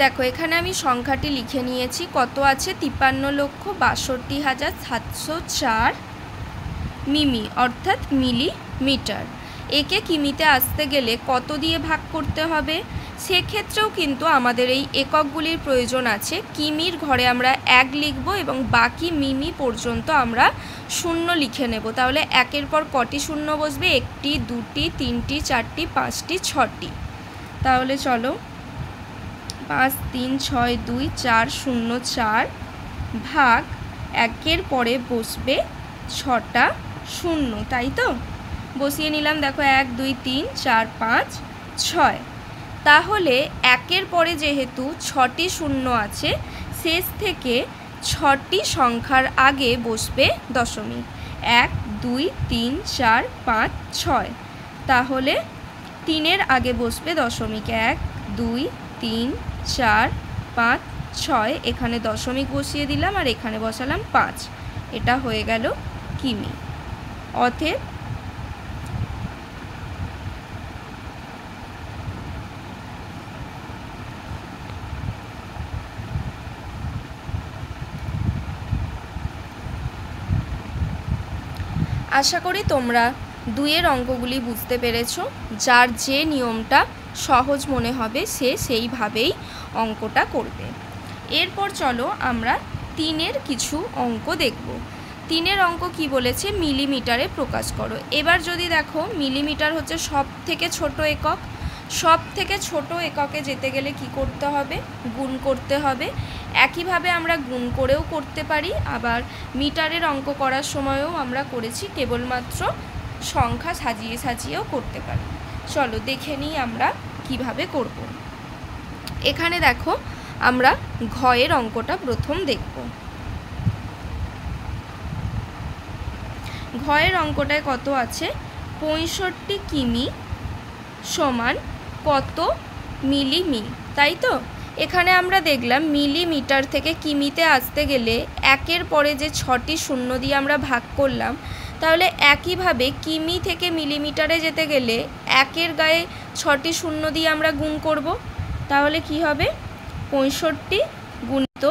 দেখো এখানে আমি সংখ্যাটি লিখে নিয়েছি, কত আছে 53,62,704 মিমি অর্থাৎ মিলিমিটার। একে কিমিতে আসতে গেলে কত দিয়ে ভাগ করতে হবে, সেক্ষেত্রেও কিন্তু আমাদের এই এককগুলির প্রয়োজন আছে। কিমির ঘরে আমরা 1 লিখব এবং বাকি মিমি পর্যন্ত আমরা শূন্য লিখে নেব। তাহলে একের পর কটি শূন্য বসবে, 1টি 2টি 3টি 4টি 5টি 6টি। তাহলে চলো 5 3 6 2 4 0 4 ভাগ একের পরে বসবে 6টা শূন্য, তাই তো বসিয়ে নিলাম। দেখো 1 2 3 4 5 6। তাহলে একের পরে যেহেতু 6টি শূন্য আছে, শেষ থেকে 6টি সংখ্যার আগে বসবে দশমিক। 1 2 3 4 5 6। তাহলে 3-এর আগে বসবে দশমিক। 1 2 3 4 5 6, এখানে দশমিক বসিয়ে দিলাম আর এখানে বসালাম 5। এটা হয়ে গেল কিমি। অতএব আশা করি তোমরা 2-এর অঙ্কগুলি বুঝতে পেরেছো। যার যে নিয়মটা সহজ মনে হবে সে সেইভাবেই অঙ্কটা করবে। এরপর চলো আমরা 3-এর কিছু অঙ্ক দেখব। 3-এর অঙ্ক কি বলেছে, মিলিমিটারে প্রকাশ করো। এবার যদি দেখো মিলিমিটার হচ্ছে সব থেকে ছোট একক, সব থেকে ছোট এককে যেতে গেলে কি করতে হবে, গুণ করতে হবে। একইভাবে আমরা গুণ করেও করতে পারি, আবার মিটারের অঙ্ক করার সময়ও আমরা করেছি, কেবলমাত্র সংখ্যা সাজিয়ে সাজিয়েও করতে পারি। চলো দেখে নিই আমরা কিভাবে করব। এখানে দেখো আমরা ঘয়ের অঙ্কটা প্রথম দেখব। ঘয়ের অঙ্কটায় কত আছে, 65 কিমি সমান কত মিলিমি, তাই তো। এখানে আমরা দেখলাম মিলিমিটার থেকে কিমিতে আসতে গেলে একের পরে যে 6টি শূন্য দিয়ে আমরা ভাগ করলাম, তাহলে একইভাবে কিমি থেকে মিলিমিটারে যেতে গেলে একের গায়ে 6টি শূন্য দিয়ে আমরা গুণ করব। তাহলে কি হবে, 65 গুণিত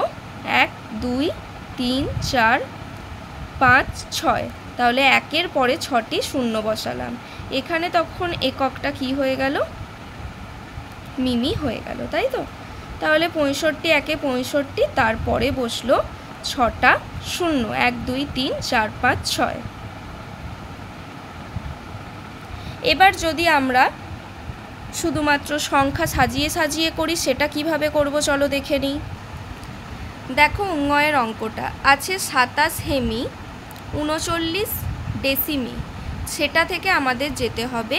1 2 3 4 5 6। তাহলে একের পরে 6টি শূন্য বসালাম, এখানে তখন এককটা কি হয়ে গেল, মিমি হয়ে গেল, তাই তো। তাহলে 65 একে 65, তারপরে বসলো 6টা শূন্য, 1 2 3 4 5 6। এবার যদি আমরা শুধুমাত্র সংখ্যা সাজিয়ে সাজিয়ে করি, সেটা কিভাবে করব চলো দেখে নিই। দেখো উঙ্গয়ের অঙ্কটা আছে 27 হেমি 39 ডেসিমি, সেটা থেকে আমাদের যেতে হবে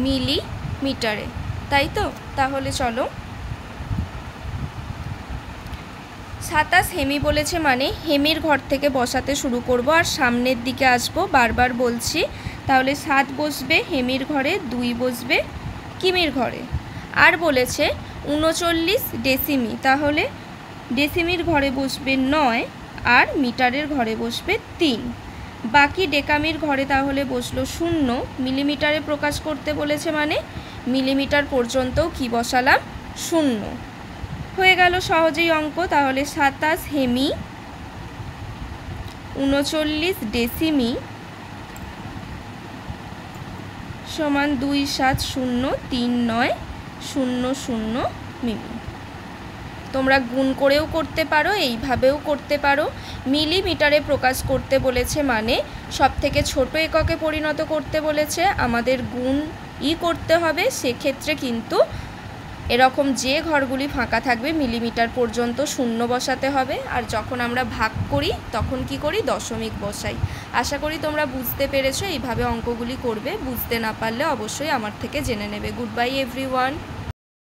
মিলিমিটারে, তাই তো। তাহলে চলো 27 হেমি বলেছে মানে হেমির ঘর থেকে বসাতে শুরু করব আর সামনের দিকে আসবো, বারবার বলছি। তাহলে 7 বসবে হেমির ঘরে, 2 বসবে কিমির ঘরে। আর বলেছে 39 ডেসিমি, তাহলে ডেসিমির ঘরে বসবে 9 আর মিটারের ঘরে বসবে 3। বাকি ডেকামির ঘরে তাহলে বসলো 0। মিলিমিটারে প্রকাশ করতে বলেছে মানে মিলিমিটার পর্যন্তও কি বসালাম, 0। হয়ে গেল সহজেই অঙ্ক। তাহলে 27 হেমি 39 ডেসিমি সমান 27039000 মিমি। তোমরা গুণ করেও করতে পারো, এইভাবেও করতে পারো। মিলিমিটারে প্রকাশ করতে বলেছে মানে সব থেকে ছোট এককে পরিণত করতে বলেছে, আমাদের গুণই করতে হবে। সেক্ষেত্রে কিন্তু এরকম যে ঘরগুলি ফাঁকা থাকবে মিলিমিটার পর্যন্ত শূন্য বসাতে হবে, আর যখন আমরা ভাগ করি তখন কি করি, দশমিক বসাই। আশা করি তোমরা বুঝতে পেরেছো, এইভাবে অঙ্কগুলি করবে। বুঝতে না পারলে অবশ্যই আমার থেকে জেনে নেবে। Good bye everyone.